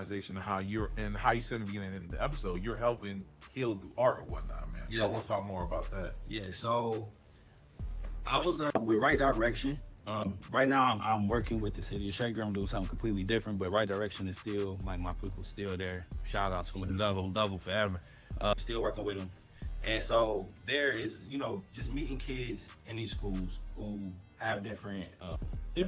organization and how you said in the beginning of the episode, you're helping heal through art or whatnot, man. Yeah. I want to talk more about that. Yeah, so I was with Right Direction. Right now, I'm working with the city of Shaker. I'm doing something completely different, but Right Direction is still, like, my people's still there. Shout out to them, double forever. Still working with them. And so there is, just meeting kids in these schools who have different, they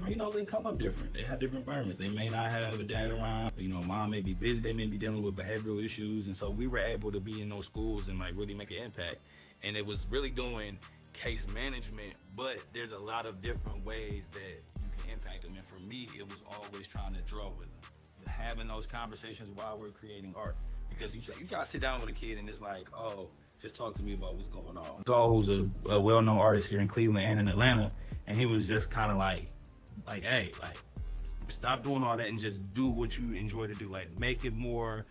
come up different. They have different environments. They may not have a dad around. Mom may be busy. They may be dealing with behavioral issues. And so we were able to be in those schools and, like, really make an impact. And it was really doing case management, but there's a lot of different ways that you can impact them. And for me, it was always trying to draw with them, having those conversations while we're creating art. Because you gotta sit down with a kid and it's like, oh, just talk to me about what's going on. So who's a well-known artist here in Cleveland and in Atlanta, and he was just kind of like, hey, like, stop doing all that and just do what you enjoy to do. Like, make it more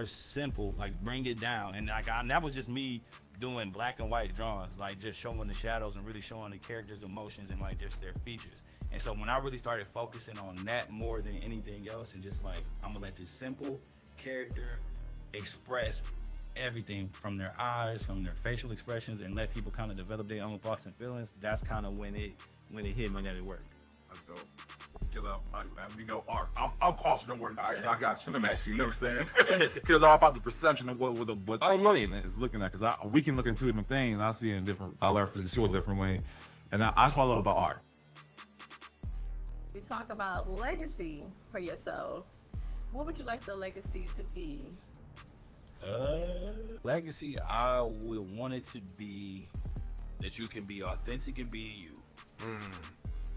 simple. Like, bring it down. And that was just me doing black and white drawings, like just showing the shadows and really showing the characters' emotions and like just their features. And so when I really started focusing on that more than anything else, and just like, I'm gonna let this simple character express everything from their eyes, from their facial expressions, and let people kind of develop their own thoughts and feelings. That's kind of when it hit me that it worked. That's dope. Art. I'm cautious of word. I got you. Let me ask you. You know what I'm saying? Because all about the perception of what I money is looking at. Because we can look into different things. I see it in different. I learn from a different way, and that's what I love about art. We talk about legacy for yourself. What would you like the legacy to be? Legacy, I would want it to be that you can be authentic and be you.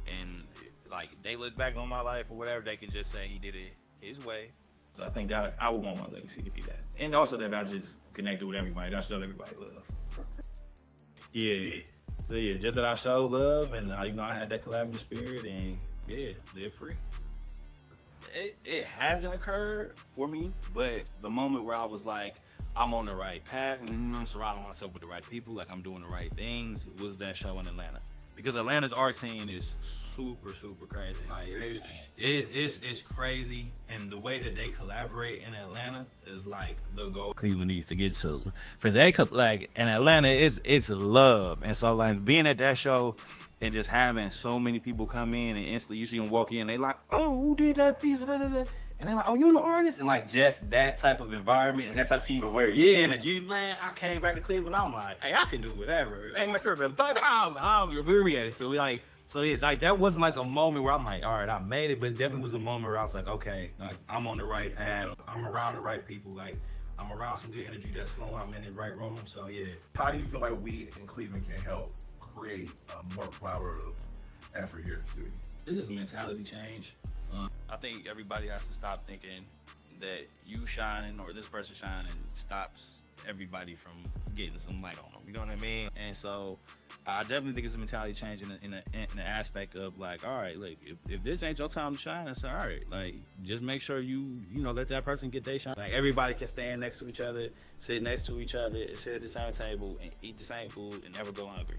And like, they look back on my life or whatever, they can just say he did it his way. So I think that I would want my legacy to be that. And also that I just connected with everybody. I showed everybody love. Yeah. So yeah, just that I showed love, and I had that collaborative spirit, and yeah, live free. It hasn't occurred for me, but the moment where I was like, I'm on the right path, and I'm surrounding myself with the right people, like I'm doing the right things, was that show in Atlanta. Because Atlanta's art scene is super crazy. Like, it's crazy, and the way that they collaborate in Atlanta is like the goal Cleveland needs to get to. For they like in Atlanta, it's love, and so like being at that show and just having so many people come in and instantly you see them walk in, they like, oh, who did that piece of that? And they're like, oh, you the artist? And like just that type of environment and that type of team where, yeah, and the man, I came back to Cleveland, I'm like, hey, I can do whatever. Ain't my sure, I'm infuriated. So that wasn't like a moment where I'm like, all right, I made it, but it definitely was a moment where I was like, okay, like I'm on the right path. I'm around the right people. Like I'm around some good energy that's flowing. I'm in the right room. So yeah. How do you feel like we in Cleveland can help create a more collaborative effort here in the city? It's just a mentality change. I think everybody has to stop thinking that you shining or this person shining stops everybody from getting some light on them. You know what I mean? And so I definitely think it's a mentality change in the aspect of like, all right, look, if this ain't your time to shine, it's all right. Like, just make sure you let that person get their shine. Like, everybody can stand next to each other, sit next to each other, sit at the same table, and eat the same food, and never go hungry.